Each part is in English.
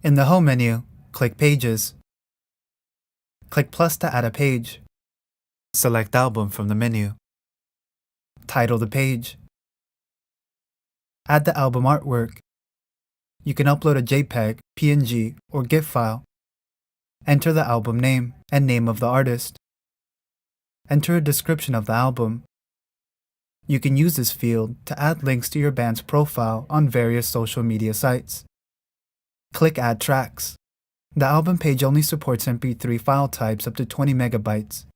In the Home menu, click Pages. Click plus to add a page. Select Album from the menu. Title the page. Add the album artwork. You can upload a JPEG, PNG, or GIF file. Enter the album name and name of the artist. Enter a description of the album. You can use this field to add links to your band's profile on various social media sites. Click Add Tracks. The album page only supports MP3 file types up to 20 megabytes,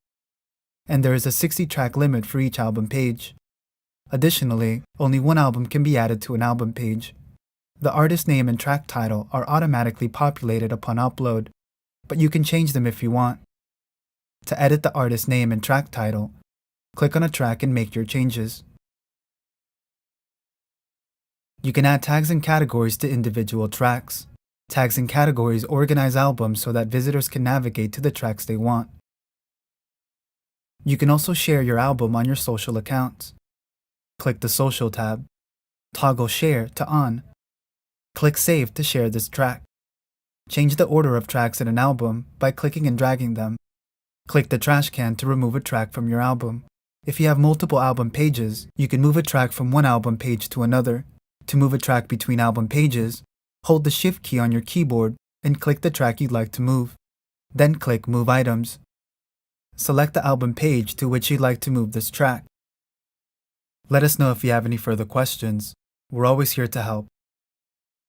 and there is a 60-track limit for each album page. Additionally, only one album can be added to an album page. The artist name and track title are automatically populated upon upload, but you can change them if you want. To edit the artist name and track title, click on a track and make your changes. You can add tags and categories to individual tracks. Tags and categories organize albums so that visitors can navigate to the tracks they want. You can also share your album on your social accounts. Click the Social tab. Toggle Share to On. Click Save to share this track. Change the order of tracks in an album by clicking and dragging them. Click the trash can to remove a track from your album. If you have multiple album pages, you can move a track from one album page to another. To move a track between album pages, hold the Shift key on your keyboard and click the track you'd like to move. Then click Move Items. Select the album page to which you'd like to move this track. Let us know if you have any further questions. We're always here to help.